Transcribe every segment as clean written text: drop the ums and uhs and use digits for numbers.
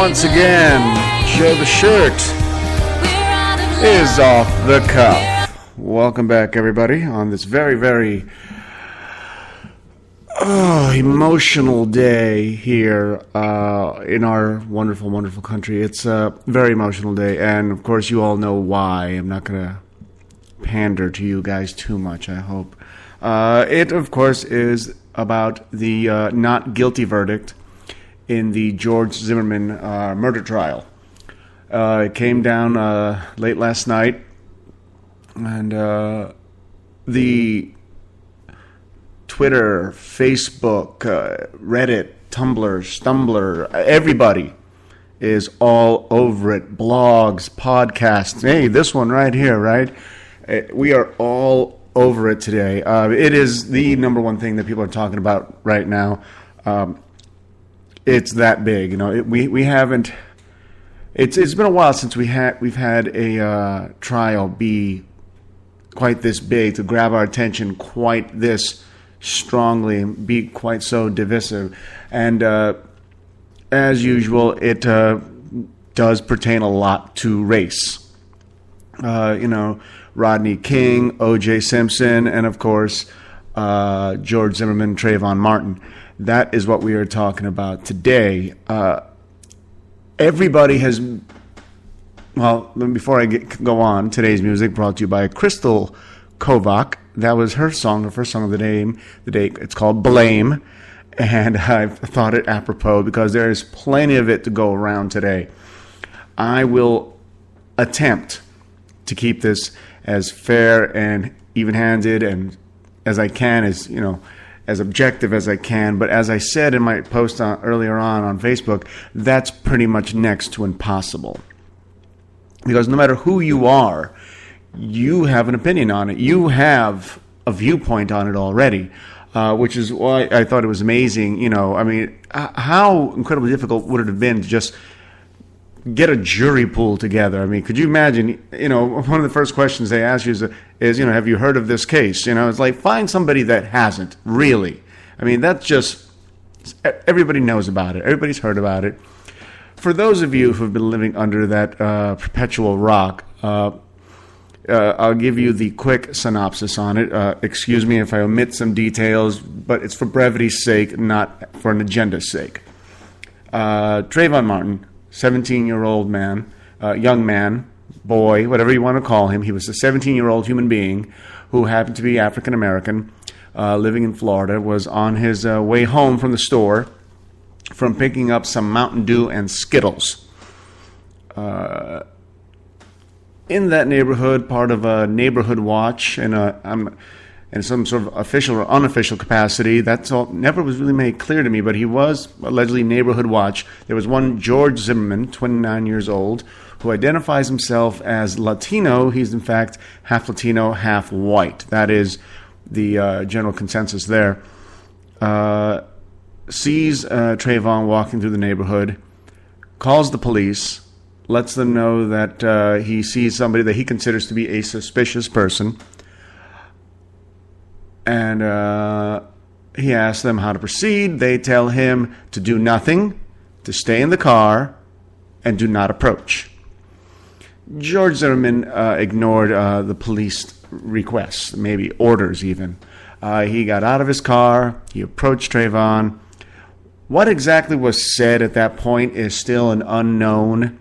once again, Joe the Shirt is off the cuff. Welcome back, everybody, on this very, very emotional day here in our wonderful, wonderful country. It's a very emotional day, and of course, you all know why. I'm not going to pander to you guys too much, I hope. It, of course, is about the not guilty verdict in the George Zimmerman murder trial. It came down late last night, and the Twitter, Facebook, Reddit, Tumblr, Stumbler, everybody is all over it. Blogs, podcasts. Hey, this one right here, right? We are all over it today. It is the number one thing that people are talking about right now. It's that big, you know. We haven't. It's been a while since we've had a trial be quite this big, to grab our attention quite this strongly and be quite so divisive. And as usual, it does pertain a lot to race. Rodney King, O.J. Simpson, and of course George Zimmerman, Trayvon Martin. That is what we are talking about today. Everybody has... Well, before I go on, today's music brought to you by Crystal Kovac. That was her song, the first song of the day. It's called Blame. And I thought it apropos because there is plenty of it to go around today. I will attempt to keep this as fair and even-handed and as I can, as objective as I can. But as I said in my post earlier on Facebook, that's pretty much next to impossible. Because no matter who you are, you have an opinion on it. You have a viewpoint on it already, which is why I thought it was amazing. How incredibly difficult would it have been to just get a jury pool together? I mean, could you imagine, one of the first questions they ask you is have you heard of this case? It's like, find somebody that hasn't, really. I mean, that's just, everybody knows about it. Everybody's heard about it. For those of you who have been living under that perpetual rock, I'll give you the quick synopsis on it. Excuse me if I omit some details, but it's for brevity's sake, not for an agenda's sake. Trayvon Martin, 17-year-old man, young man, boy, whatever you want to call him. He was a 17-year-old human being who happened to be African-American, living in Florida, was on his way home from the store from picking up some Mountain Dew and Skittles. In that neighborhood, part of a neighborhood watch, and in some sort of official or unofficial capacity. That's all never was really made clear to me, but he was allegedly neighborhood watch. There was one George Zimmerman, 29 years old, who identifies himself as Latino. He's in fact half Latino, half white. That is the general consensus there. Sees Trayvon walking through the neighborhood, calls the police, lets them know that he sees somebody that he considers to be a suspicious person. And he asks them how to proceed. They tell him to do nothing, to stay in the car, and do not approach. George Zimmerman ignored the police requests, maybe orders even. He got out of his car. He approached Trayvon. What exactly was said at that point is still an unknown,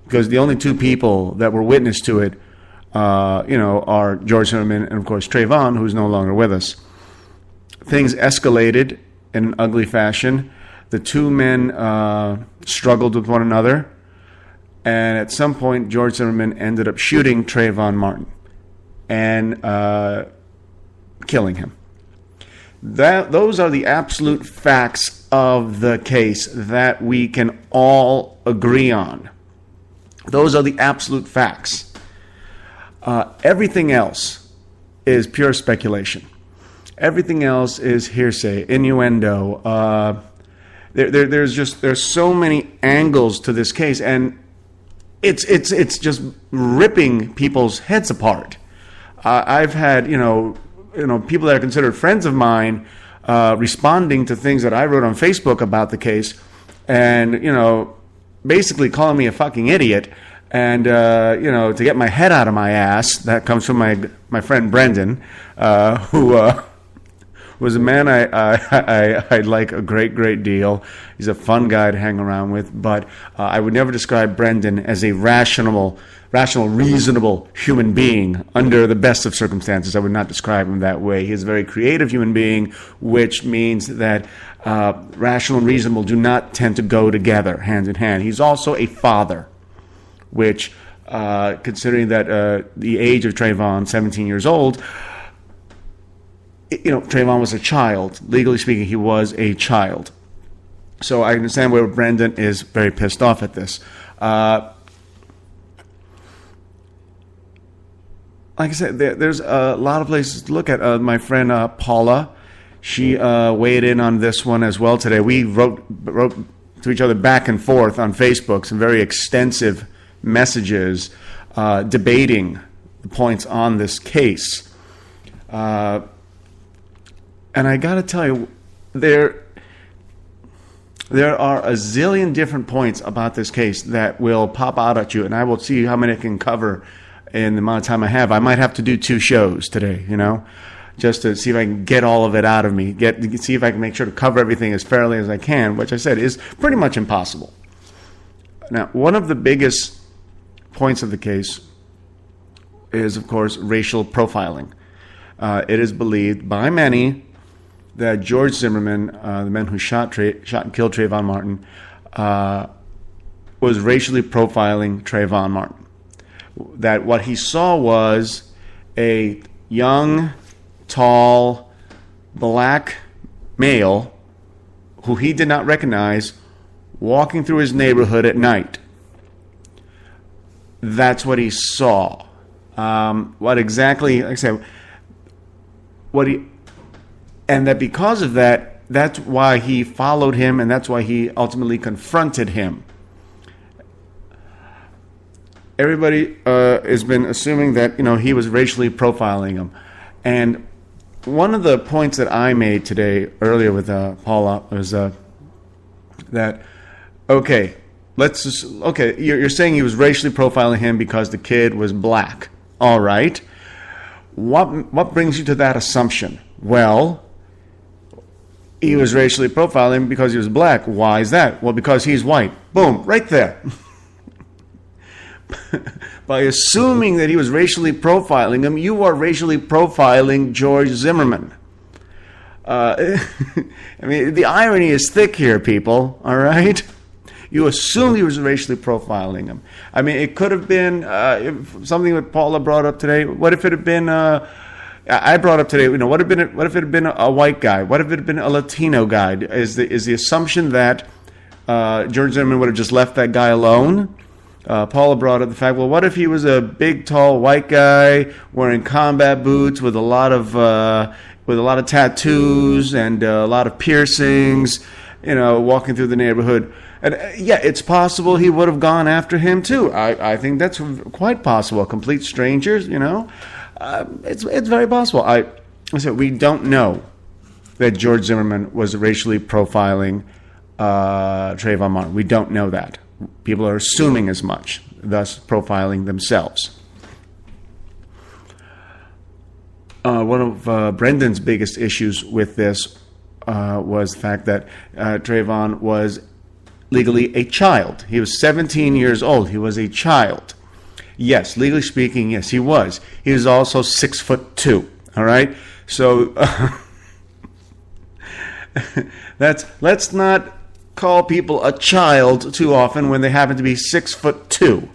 because the only two people that were witness to it are George Zimmerman and, of course, Trayvon, who's no longer with us. Things escalated in an ugly fashion. The two men struggled with one another, and at some point, George Zimmerman ended up shooting Trayvon Martin and killing him. Those are the absolute facts of the case that we can all agree on. Those are the absolute facts. Everything else is pure speculation. Everything else is hearsay, innuendo. There's so many angles to this case, and it's just ripping people's heads apart. I've had people that are considered friends of mine responding to things that I wrote on Facebook about the case, and basically calling me a fucking idiot, and to get my head out of my ass. That comes from my friend Brendan, who was a man I like a great deal. He's a fun guy to hang around with, but I would never describe Brendan as a rational, reasonable human being under the best of circumstances. I would not describe him that way. He's a very creative human being, which means that rational and reasonable do not tend to go together, hand in hand. He's also a father, which, considering that the age of Trayvon, 17 years old, Trayvon was a child. Legally speaking, he was a child. So I understand where Brendan is very pissed off at this. Like I said, there's a lot of places to look at. My friend Paula, she weighed in on this one as well today. We wrote to each other back and forth on Facebook some very extensive messages debating the points on this case. And I got to tell you, there are a zillion different points about this case that will pop out at you, and I will see how many I can cover in the amount of time I have. I might have to do 2 shows today, just to see if I can get all of it out of me, see if I can make sure to cover everything as fairly as I can, which I said is pretty much impossible. Now, one of the biggest points of the case is, of course, racial profiling. It is believed by many that George Zimmerman, the man who shot and killed Trayvon Martin, was racially profiling Trayvon Martin. That what he saw was a young, tall, black male who he did not recognize walking through his neighborhood at night. That's what he saw. What exactly, like I said, and that because of that, that's why he followed him, and that's why he ultimately confronted him. Everybody has been assuming that he was racially profiling him, and one of the points that I made today earlier with Paula was that you're saying he was racially profiling him because the kid was black. All right, what brings you to that assumption? Well, he was racially profiling because he was black. Why is that? Well, because he's white. Boom, right there. By assuming that he was racially profiling him, you are racially profiling George Zimmerman. I mean, the irony is thick here, people, all right? You assume he was racially profiling him. I mean, it could have been something that Paula brought up today. What if it had been... I brought up today, what if it had been a white guy? What if it had been a Latino guy? Is the assumption that George Zimmerman would have just left that guy alone? Paula brought up the fact, well, what if he was a big, tall white guy wearing combat boots with a lot of tattoos and a lot of piercings, walking through the neighborhood? And yeah, it's possible he would have gone after him too. I think that's quite possible. Complete strangers, it's very possible. I said we don't know that George Zimmerman was racially profiling Trayvon Martin. We don't know that. People are assuming as much, thus profiling themselves. One of Brendan's biggest issues with this was the fact that Trayvon was legally a child. He was 17 years old. He was a child. Yes, legally speaking, yes, he was. He was also 6'2". All right, so let's not call people a child too often when they happen to be 6'2".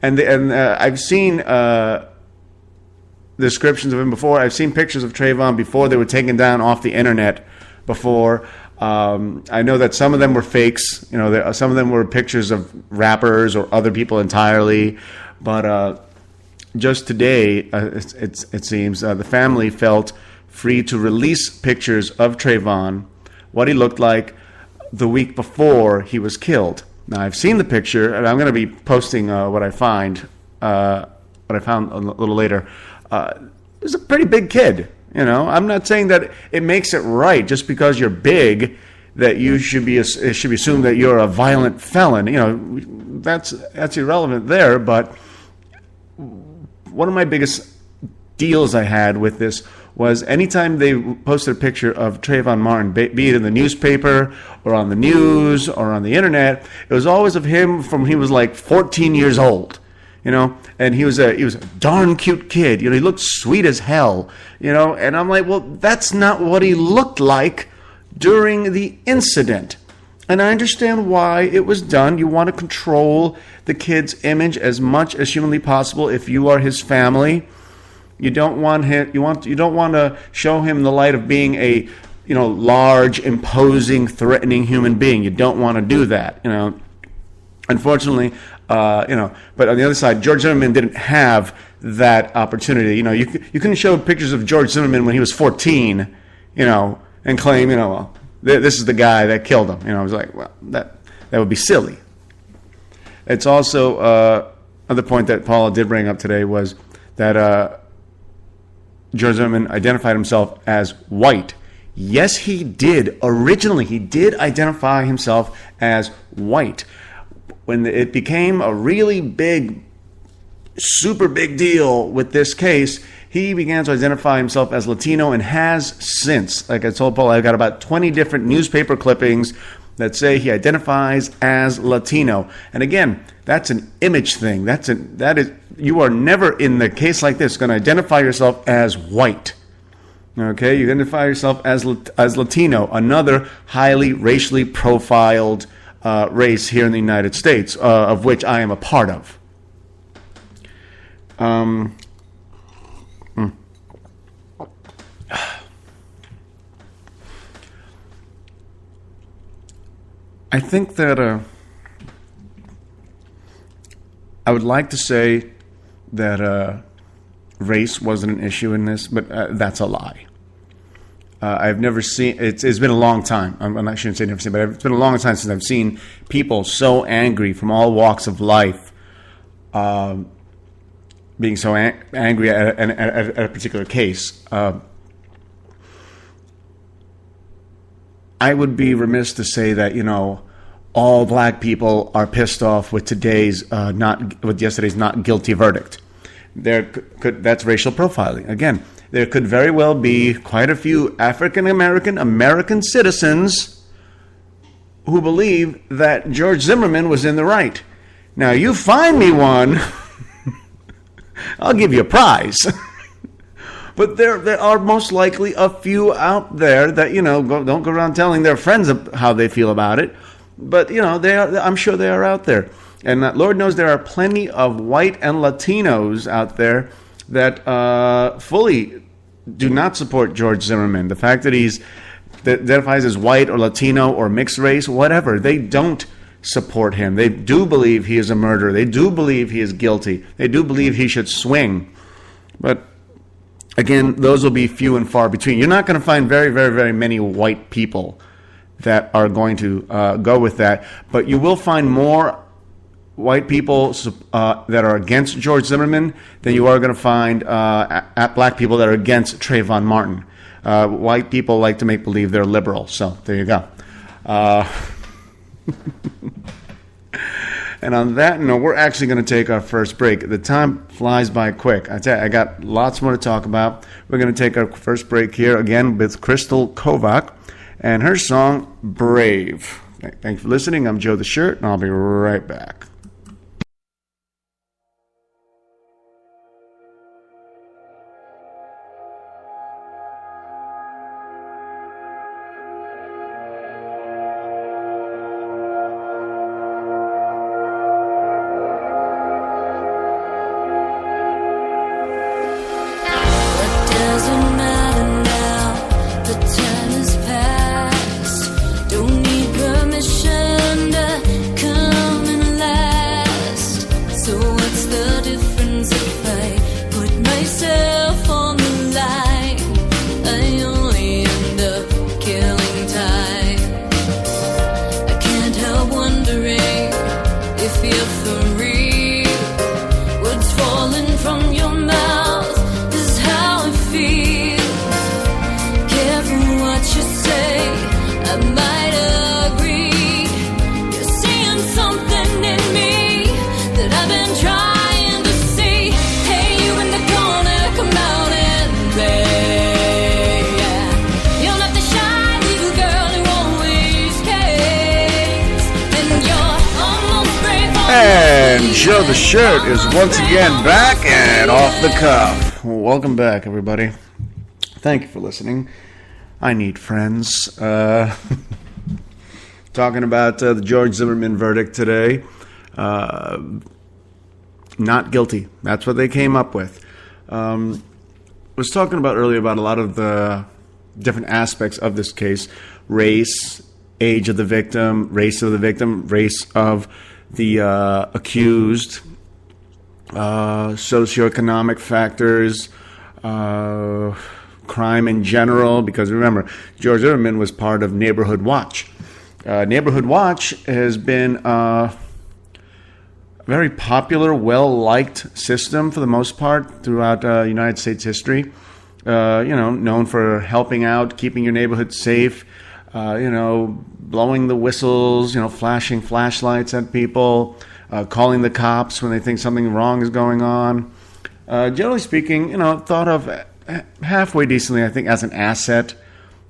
And I've seen descriptions of him before. I've seen pictures of Trayvon before they were taken down off the internet. Before, I know that some of them were fakes. Some of them were pictures of rappers or other people entirely. But just today, it seems the family felt free to release pictures of Trayvon, what he looked like the week before he was killed. Now, I've seen the picture, and I'm going to be posting what I found a little later. He was a pretty big kid. I'm not saying that it makes it right just because you're big that you should be, it should be assumed that you're a violent felon. That's irrelevant there. But one of my biggest deals I had with this was anytime they posted a picture of Trayvon Martin, be it in the newspaper or on the news or on the internet, it was always of him from when he was like 14 years old. And he was a darn cute kid. He looked sweet as hell. And I'm like, well, that's not what he looked like during the incident. And I understand why it was done. You want to control the kid's image as much as humanly possible if you are his family. You don't want him. You don't want to show him the light of being a, large, imposing, threatening human being. You don't want to do that. Unfortunately, but on the other side, George Zimmerman didn't have that opportunity. You couldn't show pictures of George Zimmerman when he was 14, and claim, well, this is the guy that killed him. I was like, well, that would be silly. It's also another point that Paula did bring up today was that George Zimmerman identified himself as white. Yes, he did. Originally, he did identify himself as white. When it became a really big, super big deal with this case, he began to identify himself as Latino and has since. Like I told Paul, I've got about 20 different newspaper clippings that say he identifies as Latino. And again, that's an image thing. You are never in the case like this going to identify yourself as white. Okay, you identify yourself as Latino, another highly racially profiled race here in the United States, of which I am a part of. I think that I would like to say that race wasn't an issue in this, but that's a lie. I've never seen, it's been a long time. I shouldn't say never seen, but it's been a long time since I've seen people so angry from all walks of life being so angry at a particular case. I would be remiss to say that, all black people are pissed off with yesterday's not guilty verdict. That's racial profiling. Again, there could very well be quite a few American citizens who believe that George Zimmerman was in the right. Now, you find me one, I'll give you a prize. But there are most likely a few out there that, don't go around telling their friends how they feel about it. But, I'm sure they are out there. And Lord knows there are plenty of white and Latinos out there that fully do not support George Zimmerman. The fact that that identifies as white or Latino or mixed race, whatever, they don't support him. They do believe he is a murderer. They do believe he is guilty. They do believe he should swing. But again, those will be few and far between. You're not going to find very, very, very many white people that are going to go with that. But you will find more white people that are against George Zimmerman than you are going to find black people that are against Trayvon Martin. White people like to make believe they're liberal. So there you go. And on that note, we're actually going to take our first break. The time flies by quick. I tell you, I got lots more to talk about. We're going to take our first break here again with Crystal Kovac and her song, Brave. Thanks for listening. I'm Joe the Shirt, and I'll be right back. Don't need permission to come and laugh. show. The shirt is once again back and off the cuff. Welcome back, everybody. Thank you for listening. I need friends. Talking about the George Zimmerman verdict today. Not guilty. That's what they came up with. Was talking about earlier about a lot of the different aspects of this case. Race, age of the victim, race of the accused, socioeconomic factors, crime in general, because remember, George Zimmerman was part of Neighborhood Watch. Neighborhood Watch has been a very popular, well-liked system for the most part throughout United States history. Known for helping out, keeping your neighborhood safe, blowing the whistles, flashing flashlights at people, calling the cops when they think something wrong is going on. Generally speaking, thought of halfway decently, I think, as an asset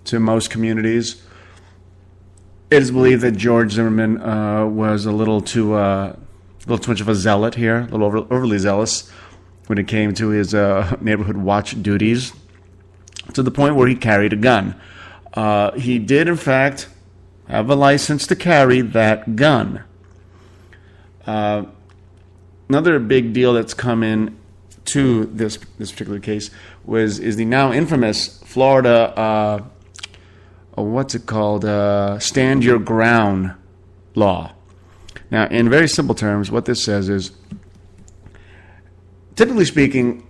to most communities. It is believed that George Zimmerman was a little too much of a zealot here, a little overly zealous when it came to his neighborhood watch duties, to the point where he carried a gun. He did, in fact, have a license to carry that gun. Another big deal that's come in to this particular case is the now infamous Florida, stand your ground law. Now, in very simple terms, what this says is, typically speaking,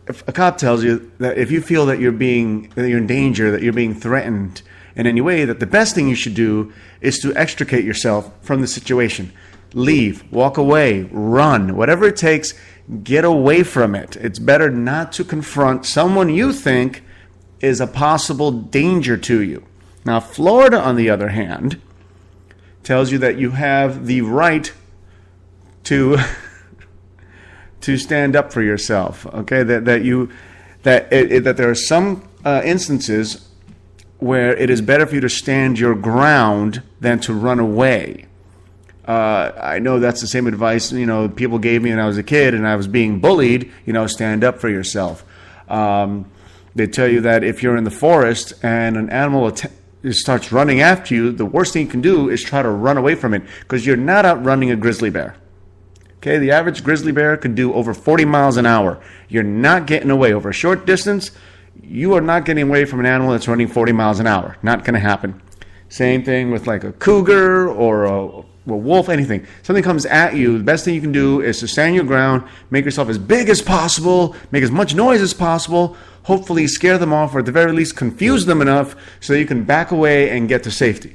if a cop tells you that if you feel that you're in danger, that you're being threatened in any way, that the best thing you should do is to extricate yourself from the situation. Leave, walk away, run, whatever it takes, get away from it. It's better not to confront someone you think is a possible danger to you. Now, Florida, on the other hand, tells you that you have the right to stand up for yourself. Okay, that there are some instances where it is better for you to stand your ground than to run away. I know that's the same advice people gave me when I was a kid and I was being bullied. Stand up for yourself. They tell you that if you're in the forest and an animal starts running after you, the worst thing you can do is try to run away from it, because you're not outrunning a grizzly bear. Okay, the average grizzly bear can do over 40 miles an hour. You're not getting away. Over a short distance, you are not getting away from an animal that's running 40 miles an hour. Not going to happen. Same thing with like a cougar or a wolf, anything. Something comes at you, the best thing you can do is to stand your ground, make yourself as big as possible, make as much noise as possible, hopefully scare them off, or at the very least confuse them enough so you can back away and get to safety.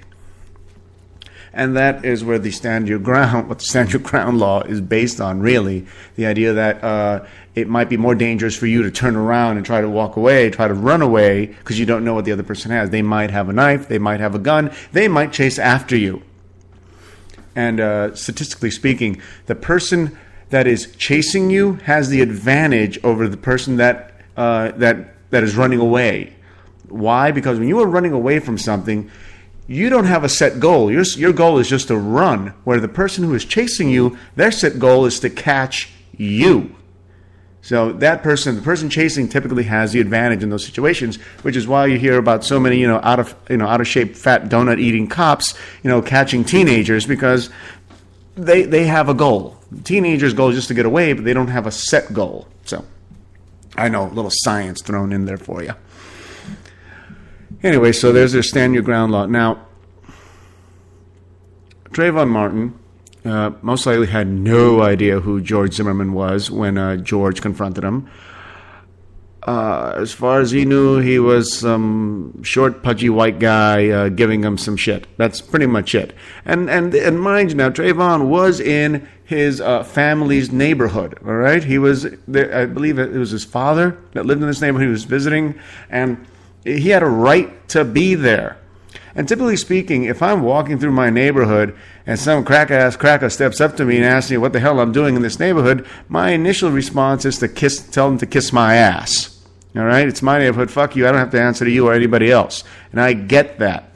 And that is where what the stand your ground law is based on, really. The idea that it might be more dangerous for you to turn around and try to walk away, try to run away, because you don't know what the other person has. They might have a knife, they might have a gun, they might chase after you. And statistically speaking, the person that is chasing you has the advantage over the person that is running away. Why? Because when you are running away from something, you don't have a set goal. Your goal is just to run, where the person who is chasing you, their set goal is to catch you. So the person chasing, typically has the advantage in those situations, which is why you hear about so many, out of shape, fat donut eating cops, catching teenagers, because they have a goal. Teenagers' goal is just to get away, but they don't have a set goal. So I know, a little science thrown in there for you. Anyway, so there's their stand your ground law. Now, Trayvon Martin most likely had no idea who George Zimmerman was when George confronted him. As far as he knew, he was some short, pudgy white guy giving him some shit. That's pretty much it. And mind you now, Trayvon was in his family's neighborhood, all right? He was there, I believe it was his father that lived in this neighborhood he was visiting, and he had a right to be there. And typically speaking, if I'm walking through my neighborhood and some crack-ass cracker steps up to me and asks me what the hell I'm doing in this neighborhood, my initial response is to tell them to kiss my ass. All right? It's my neighborhood. Fuck you. I don't have to answer to you or anybody else. And I get that.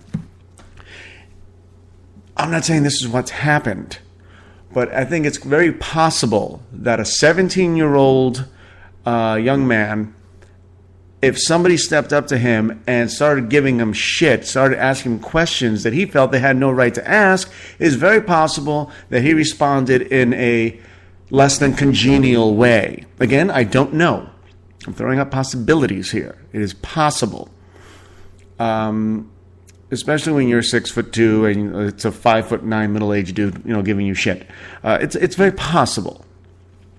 I'm not saying this is what's happened. But I think it's very possible that a 17-year-old young man, if somebody stepped up to him and started giving him shit, started asking him questions that he felt they had no right to ask, it is very possible that he responded in a less than congenial way. Again, I don't know. I'm throwing out possibilities here. It is possible. Especially when you're 6'2" and it's a 5'9" middle-aged dude, giving you shit. It's very possible.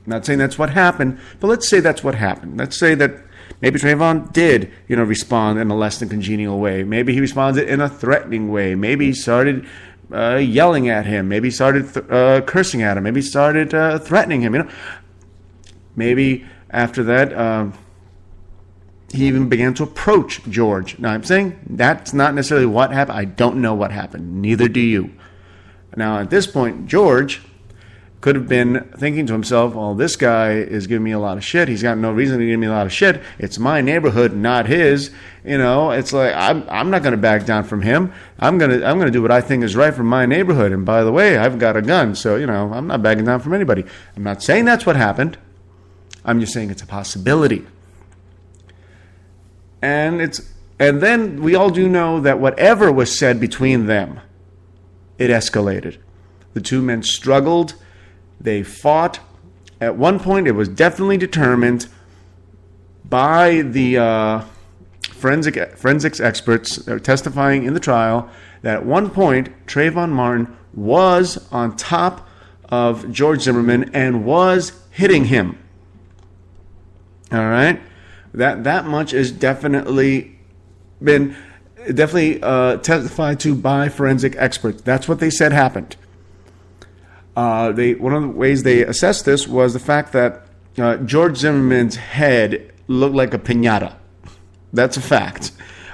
I'm not saying that's what happened, but let's say that's what happened. Let's say that maybe Trayvon did, respond in a less than congenial way. Maybe he responded in a threatening way. Maybe he started yelling at him. Maybe he started cursing at him. Maybe he started threatening him. Maybe after that, he even began to approach George. Now, I'm saying that's not necessarily what happened. I don't know what happened. Neither do you. Now, at this point, George could have been thinking to himself, well, this guy is giving me a lot of shit. He's got no reason to give me a lot of shit. It's my neighborhood, not his. It's like, I'm not going to back down from him. I'm going to do what I think is right for my neighborhood. And by the way, I've got a gun. So, I'm not backing down from anybody. I'm not saying that's what happened. I'm just saying it's a possibility. And then we all do know that whatever was said between them, it escalated. The two men struggled. They fought. At one point, it was definitely determined by the forensics experts that were testifying in the trial that at one point, Trayvon Martin was on top of George Zimmerman and was hitting him. All right? That much is definitely testified to by forensic experts. That's what they said happened. One of the ways they assessed this was the fact that George Zimmerman's head looked like a piñata. That's a fact.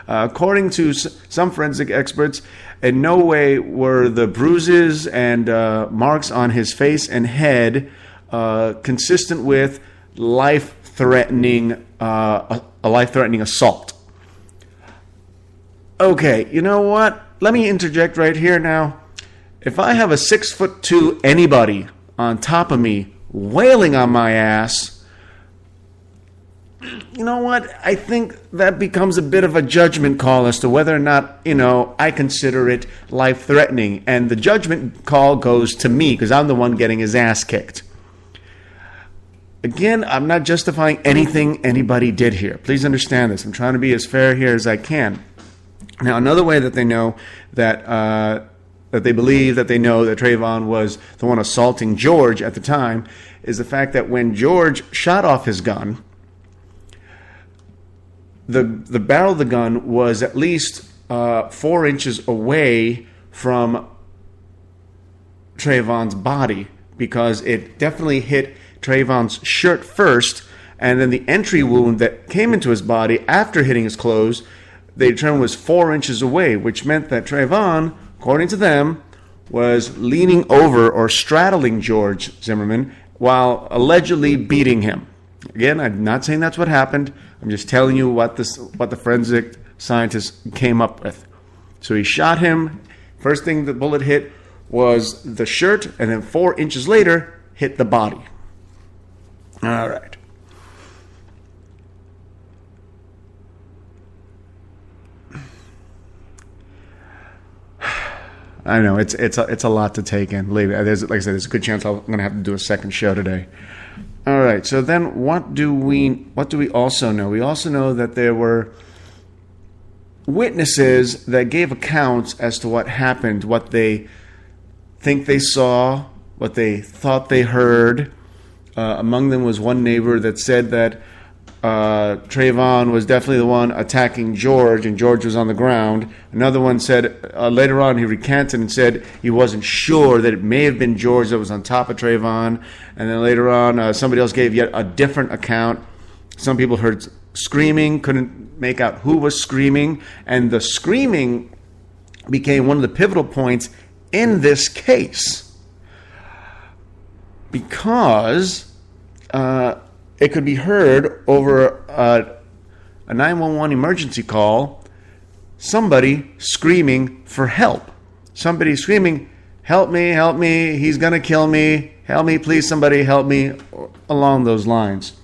According to some forensic experts, in no way were the bruises and marks on his face and head consistent with life-threatening assault. Okay, you know what? Let me interject right here now. If I have a 6'2" anybody on top of me wailing on my ass, you know what? I think that becomes a bit of a judgment call as to whether or not, I consider it life-threatening. And the judgment call goes to me because I'm the one getting his ass kicked. Again, I'm not justifying anything anybody did here. Please understand this. I'm trying to be as fair here as I can. Now, another way that they know that they believe that they know that Trayvon was the one assaulting George at the time is the fact that when George shot off his gun, the barrel of the gun was at least 4 inches away from Trayvon's body because it definitely hit Trayvon's shirt first, and then the entry wound that came into his body after hitting his clothes, they determined was 4 inches away, which meant that Trayvon, according to them, was leaning over or straddling George Zimmerman while allegedly beating him. Again, I'm not saying that's what happened. I'm just telling you what the forensic scientists came up with. So he shot him. First thing the bullet hit was the shirt, and then 4 inches later, hit the body. All right. I know it's a lot to take in. Like I said, there's a good chance I'm going to have to do a second show today. All right. So then, what do we also know? We also know that there were witnesses that gave accounts as to what happened, what they think they saw, what they thought they heard. Among them was one neighbor that said that Trayvon was definitely the one attacking George, and George was on the ground. Another one said later on he recanted and said he wasn't sure, that it may have been George that was on top of Trayvon. And then later on, somebody else gave yet a different account. Some people heard screaming, couldn't make out who was screaming, and the screaming became one of the pivotal points in this case. Because it could be heard over a 911 emergency call, somebody screaming for help. Somebody screaming, help me, he's going to kill me, help me, please, somebody help me, along those lines.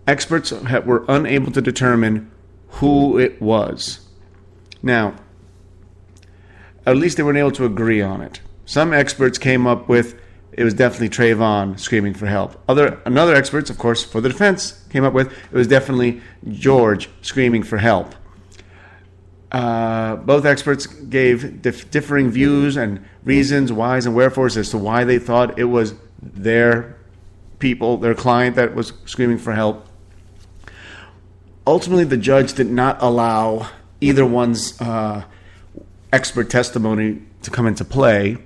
Experts were unable to determine who it was. Now, at least they weren't able to agree on it. Some experts came up with it was definitely Trayvon screaming for help. Another experts, of course, for the defense, came up with it was definitely George screaming for help. Both experts gave differing views and reasons, whys and wherefores as to why they thought it was their people, their client, that was screaming for help. Ultimately, the judge did not allow either one's expert testimony to come into play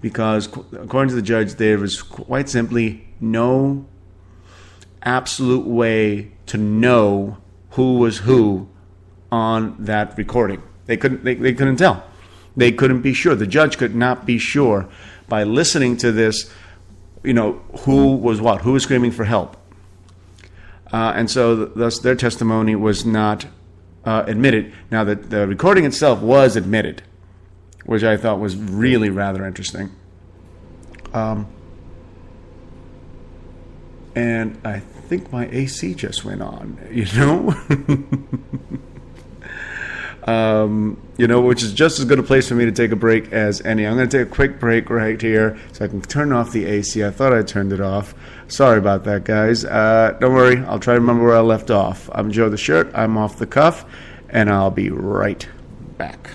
because, according to the judge, there was quite simply no absolute way to know who was who on that recording. They couldn't tell. They couldn't be sure. The judge could not be sure by listening to this, who was what, who was screaming for help. And so thus their testimony was not admitted. Now, the recording itself was admitted, which I thought was really rather interesting. And I think my AC just went on, which is just as good a place for me to take a break as any. I'm going to take a quick break right here so I can turn off the AC. I thought I turned it off. Sorry about that, guys. Don't worry. I'll try to remember where I left off. I'm Joe the Shirt. I'm off the cuff, and I'll be right back.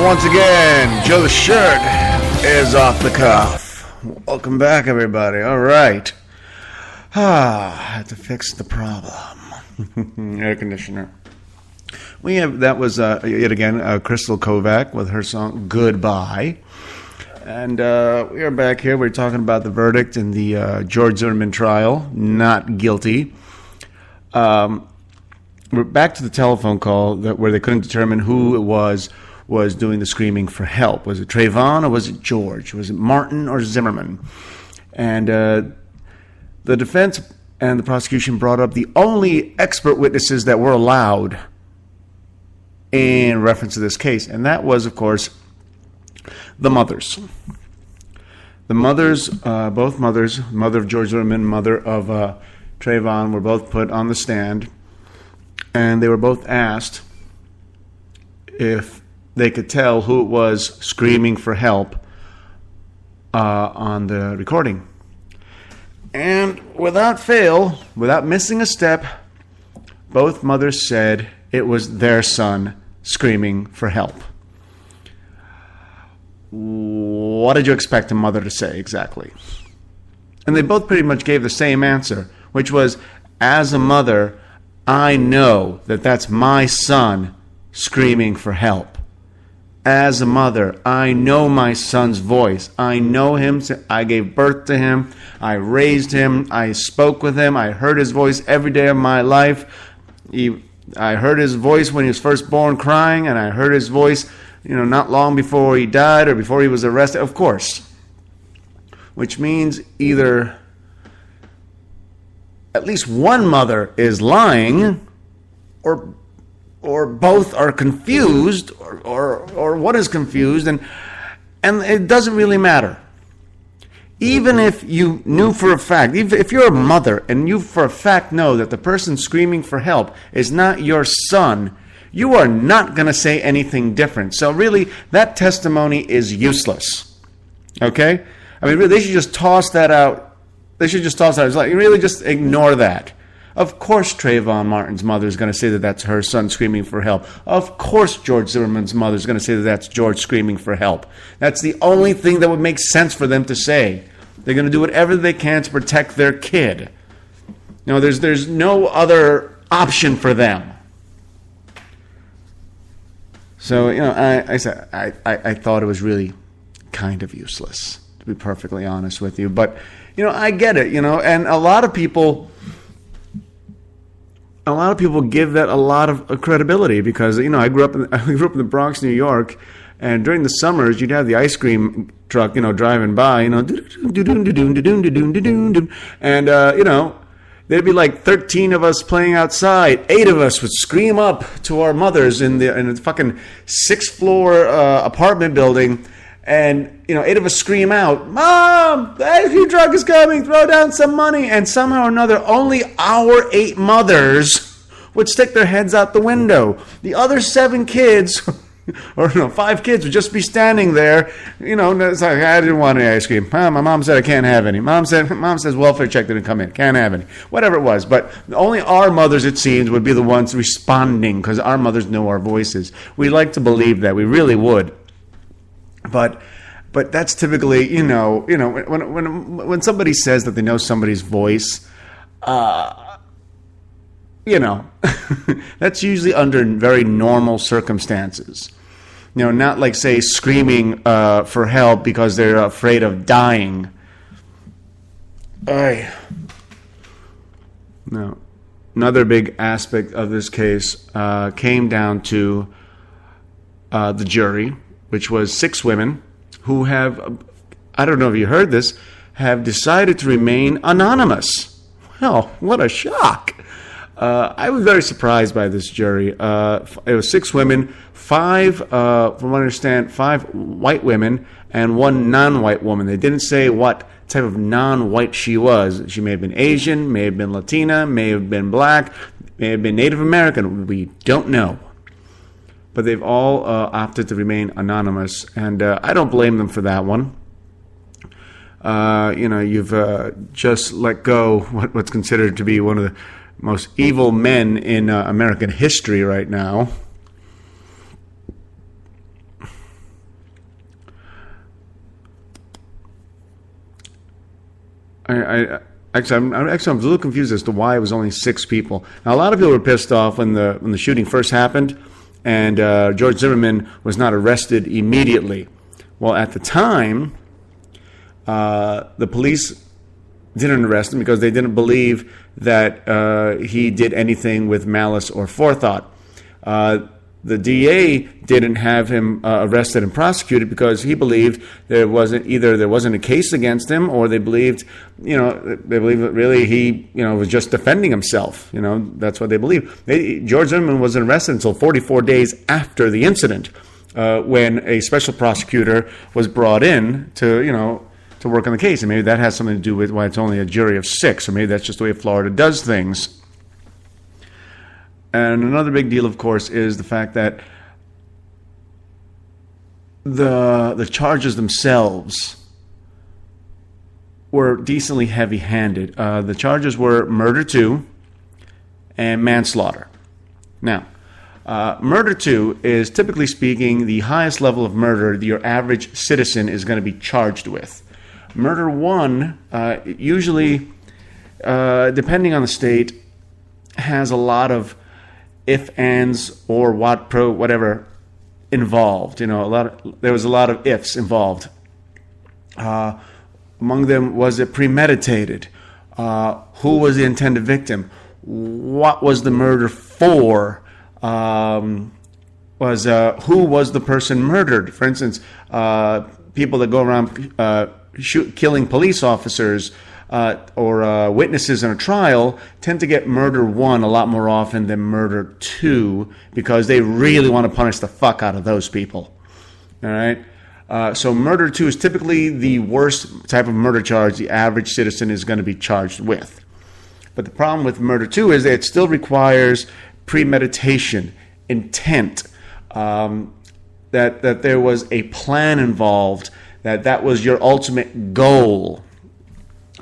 Once again, Joe the Shirt is off the cuff. Welcome back, everybody. All right. I had to fix the problem. Air conditioner. That was yet again Crystal Kovac with her song "Goodbye," and we are back here. We're talking about the verdict in the George Zimmerman trial, not guilty. We're back to the telephone call where they couldn't determine who it was doing the screaming for help. Was it Trayvon or was it George? Was it Martin or Zimmerman? And the defense and the prosecution brought up the only expert witnesses that were allowed in reference to this case, and that was, of course, the mothers. The mothers, both mothers, mother of George Zimmerman, mother of Trayvon, were both put on the stand, and they were both asked if they could tell who it was screaming for help on the recording. And without fail, without missing a step, both mothers said it was their son screaming for help. What did you expect a mother to say exactly? And they both pretty much gave the same answer, which was, as a mother, I know that that's my son screaming for help. As a mother, I know my son's voice. I know him. I gave birth to him. I raised him. I spoke with him. I heard his voice every day of my life. I heard his voice when he was first born crying, and I heard his voice, not long before he died or before he was arrested, of course. Which means either at least one mother is lying, or both are confused, or one is confused, and it doesn't really matter. Even if you knew for a fact, even if you're a mother and you for a fact know that the person screaming for help is not your son, you are not going to say anything different. So really, that testimony is useless. Okay? I mean, really, they should just toss that out. They should just toss that out. It's like, really just ignore that. Of course Trayvon Martin's mother is going to say that that's her son screaming for help. Of course George Zimmerman's mother is going to say that that's George screaming for help. That's the only thing that would make sense for them to say. They're going to do whatever they can to protect their kid. You know, there's no other option for them. So, you know, I thought it was really kind of useless, to be perfectly honest with you. But, you know, I get it, you know, and a lot of people give that a lot of credibility because, you know, I grew up in the Bronx, New York, and during the summers you'd have the ice cream truck, you know, driving by, you know, and you know, there'd be like 13 of us playing outside. 8 of us would scream up to our mothers in the fucking 6th floor apartment building. And, you know, 8 of us scream out, "Mom, the ice cream truck is coming, throw down some money." And somehow or another, only our 8 mothers would stick their heads out the window. The other 7 kids, or no, 5 kids would just be standing there. You know, it's like, "I didn't want any ice cream. My mom said I can't have any. Mom says welfare check didn't come in. Can't have any." Whatever it was. But only our mothers, it seems, would be the ones responding because our mothers know our voices. We like to believe that. We really would. But that's typically, you know, when somebody says that they know somebody's voice, you know, that's usually under very normal circumstances. You know, not like, say, screaming for help because they're afraid of dying. No. Another big aspect of this case came down to the jury, which was 6 women who have, I don't know if you heard this, have decided to remain anonymous. Well, what a shock. I was very surprised by this jury. It was 6 women, 5, from what I understand, 5 white women and 1 non-white woman. They didn't say what type of non-white she was. She may have been Asian, may have been Latina, may have been black, may have been Native American. We don't know. But they've all opted to remain anonymous, and I don't blame them for that one. You know, you've just let go what's considered to be one of the most evil men in American history right now. I'm a little confused as to why it was only 6 people. Now, a lot of people were pissed off when the shooting first happened, and George Zimmerman was not arrested immediately. Well, at the time, the police didn't arrest him because they didn't believe that he did anything with malice or forethought. The DA didn't have him arrested and prosecuted because he believed there wasn't a case against him, or they believed that really he was just defending himself. You know, that's what they believed. George Zimmerman wasn't arrested until 44 days after the incident, when a special prosecutor was brought in to work on the case, and maybe that has something to do with why it's only a jury of 6, or maybe that's just the way Florida does things. And another big deal, of course, is the fact that the charges themselves were decently heavy-handed. The charges were murder 2 and manslaughter. Now, murder 2 is, typically speaking, the highest level of murder that your average citizen is going to be charged with. Murder 1, usually, depending on the state, has a lot of if, ands, or whatever involved. There was a lot of ifs involved. Among them, was it premeditated? Who was the intended victim? What was the murder for? Who was the person murdered? For instance, people that go around killing police officers, or witnesses in a trial tend to get murder 1 a lot more often than murder 2 because they really want to punish the fuck out of those people. All right? So murder 2 is typically the worst type of murder charge the average citizen is going to be charged with. But the problem with murder 2 is that it still requires premeditation, intent, that there was a plan involved, that was your ultimate goal.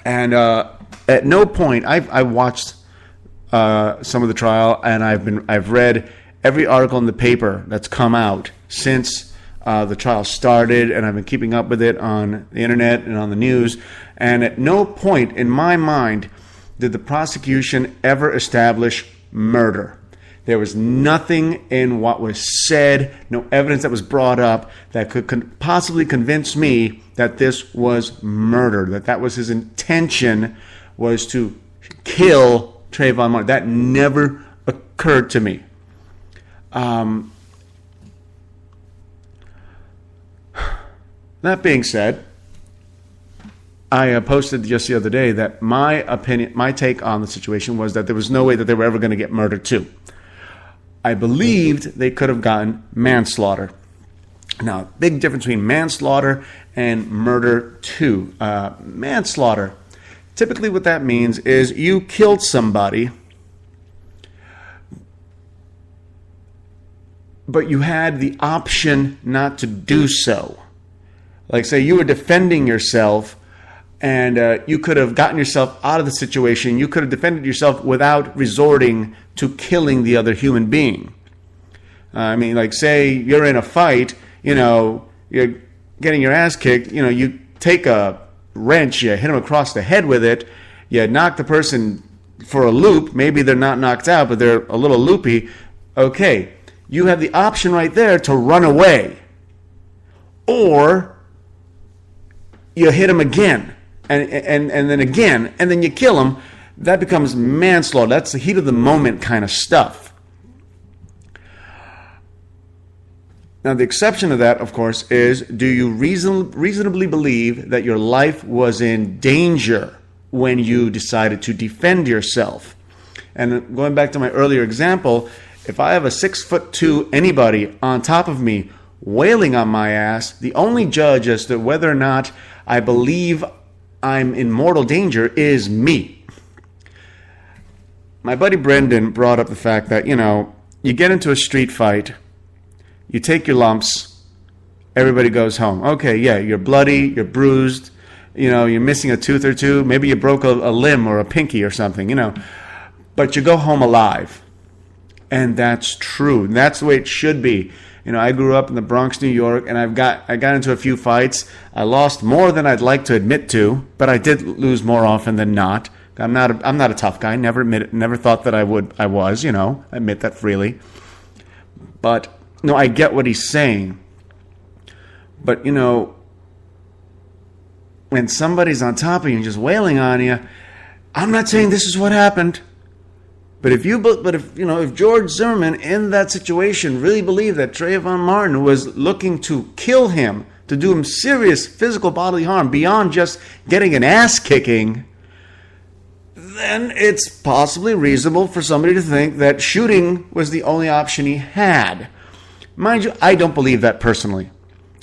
And at no point, I watched some of the trial, and I've read every article in the paper that's come out since the trial started, and I've been keeping up with it on the internet and on the news. And at no point in my mind did the prosecution ever establish murder. There was nothing in what was said, no evidence that was brought up that could possibly convince me that this was murder, that was his intention, was to kill Trayvon Martin. That never occurred to me. That being said, I posted just the other day that my take on the situation was that there was no way that they were ever going to get murder 2. I believed they could have gotten manslaughter. Now, big difference between manslaughter and murder 2. Manslaughter, typically what that means is you killed somebody, but you had the option not to do so. Like, say you were defending yourself, and you could have gotten yourself out of the situation. You could have defended yourself without resorting to killing the other human being. I mean, like, say you're in a fight, you're getting your ass kicked, you take a wrench, you hit them across the head with it, you knock the person for a loop. Maybe they're not knocked out, but they're a little loopy. Okay, you have the option right there to run away. Or you hit them again. And then again, and then you kill them. That becomes manslaughter. That's the heat of the moment kind of stuff. Now, the exception to that, of course, is do you reasonably believe that your life was in danger when you decided to defend yourself? And going back to my earlier example, if I have a 6'2" anybody on top of me wailing on my ass, the only judge as to whether or not I believe I'm in mortal danger is me. My buddy Brendan brought up the fact that, you get into a street fight, you take your lumps, everybody goes home. Okay, yeah, you're bloody, you're bruised, you're missing a tooth or two, maybe you broke a limb or a pinky or something, but you go home alive. And that's true. And that's the way it should be. I grew up in the Bronx, New York, and I got into a few fights. I lost more than I'd like to admit to, but I did lose more often than not. I'm not a tough guy. Never admit it. Never thought that I was. I admit that freely. But no, I get what he's saying. But when somebody's on top of you and just wailing on you, I'm not saying this is what happened. But if George Zimmerman in that situation really believed that Trayvon Martin was looking to kill him, to do him serious physical bodily harm beyond just getting an ass kicking, then it's possibly reasonable for somebody to think that shooting was the only option he had. Mind you, I don't believe that personally.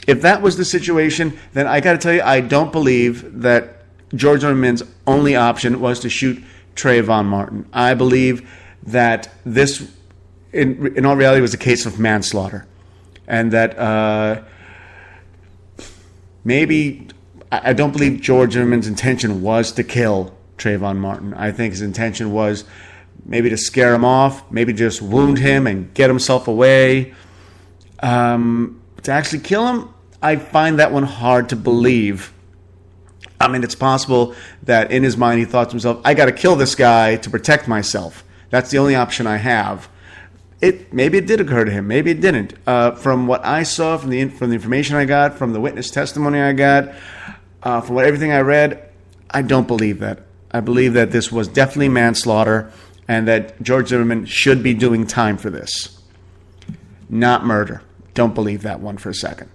If that was the situation, then I got to tell you, I don't believe that George Zimmerman's only option was to shoot Trayvon Martin. I believe that this, in all reality, was a case of manslaughter. And that maybe, I don't believe George Zimmerman's intention was to kill Trayvon Martin. I think his intention was maybe to scare him off, maybe just wound him and get himself away. To actually kill him, I find that one hard to believe. I mean, it's possible that in his mind he thought to himself, I got to kill this guy to protect myself. That's the only option I have. Maybe it did occur to him. Maybe it didn't. From what I saw, from the information I got, from the witness testimony I got, from everything I read, I don't believe that. I believe that this was definitely manslaughter and that George Zimmerman should be doing time for this. Not murder. Don't believe that one for a second.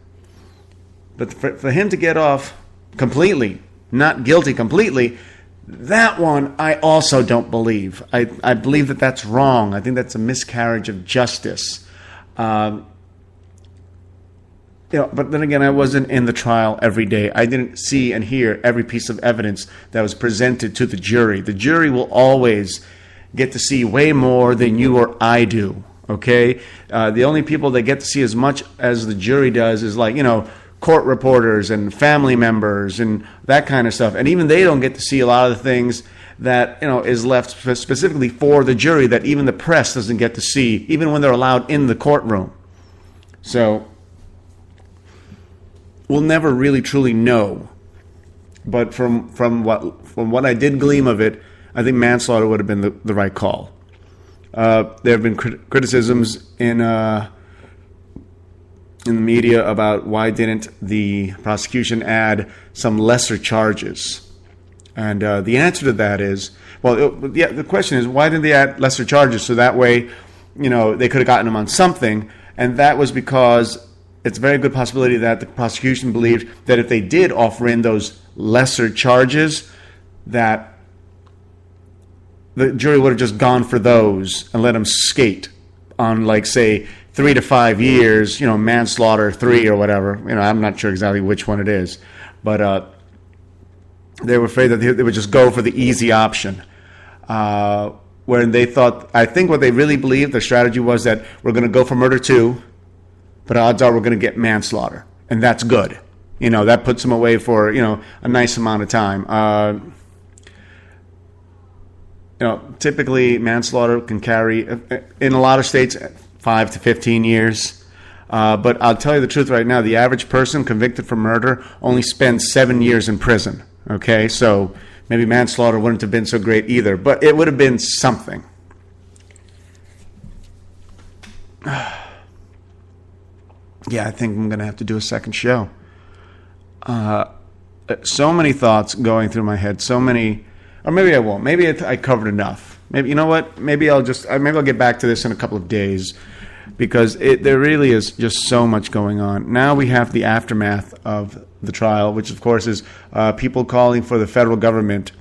But for him to get off completely, not guilty completely, That one I also don't believe. I believe that that's wrong. I think that's a miscarriage of justice. But then again, I wasn't in the trial every day. I didn't see and hear every piece of evidence that was presented to the jury. The jury will always get to see way more than you or I do, okay? The only people that get to see as much as the jury does is court reporters and family members and that kind of stuff. And even they don't get to see a lot of the things that, is left specifically for the jury that even the press doesn't get to see, even when they're allowed in the courtroom. So we'll never really truly know. But from what I did glean of it, I think manslaughter would have been the right call. There have been criticisms in the media about why didn't the prosecution add some lesser charges. And the answer to that is, the question is, why didn't they add lesser charges so that way, they could have gotten him on something? And that was because it's a very good possibility that the prosecution believed that if they did offer in those lesser charges, that the jury would have just gone for those and let him skate on, say, 3 to 5 years, manslaughter 3 or whatever. I'm not sure exactly which one it is. But they were afraid that they would just go for the easy option. When they thought, I think what they really believed, their strategy was that we're going to go for murder 2, but odds are we're going to get manslaughter. And that's good. That puts them away for, a nice amount of time. Typically manslaughter can carry, in a lot of states, 5 to 15 years. But I'll tell you the truth right now, the average person convicted for murder only spends 7 years in prison. Okay, so maybe manslaughter wouldn't have been so great either, but it would have been something. Yeah, I think I'm going to have to do a second show. So many thoughts going through my head, so many... Or maybe I won't. Maybe I covered enough. Maybe, you know what? Maybe I'll get back to this in a couple of days, because there really is just so much going on. Now we have the aftermath of the trial, which of course is people calling for the federal government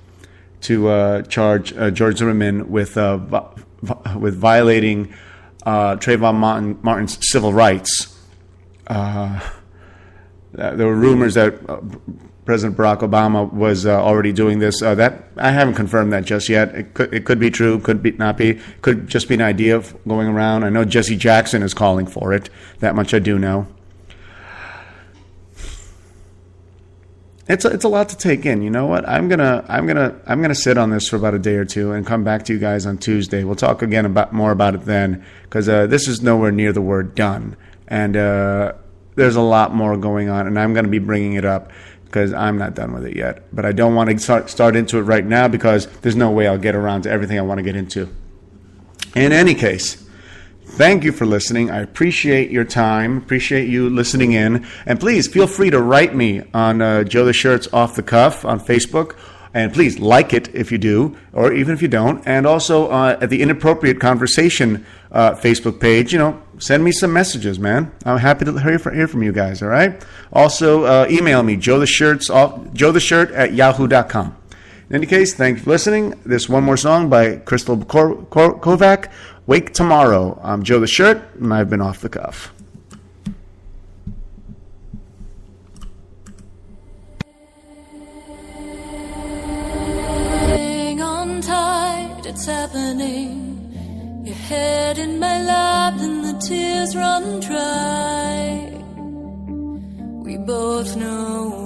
to charge George Zimmerman with violating Trayvon Martin's civil rights. There were rumors that President Barack Obama was already doing this. That I haven't confirmed that just yet. It could be true, could not be. Could just be an idea of going around. I know Jesse Jackson is calling for it. That much I do know. It's a lot to take in. You know what? I'm gonna sit on this for about a day or two and come back to you guys on Tuesday. We'll talk again more about it then, because this is nowhere near the word done, and there's a lot more going on, and I'm going to be bringing it up, because I'm not done with it yet. But I don't want to start into it right now, because there's no way I'll get around to everything I want to get into. In any case, thank you for listening. I appreciate your time, appreciate you listening in. And please feel free to write me on Joe the Shirt's Off the Cuff on Facebook. And please like it if you do, or even if you don't. And also at the Inappropriate Conversation Facebook page, send me some messages, man. I'm happy to hear from you guys, all right? Also, email me, joetheshirt@yahoo.com. In any case, thank you for listening. This one more song by Crystal Kovac, Wake Tomorrow. I'm Joe the Shirt, and I've been Off the Cuff. It's happening. Your head in my lap and the tears run dry. We both know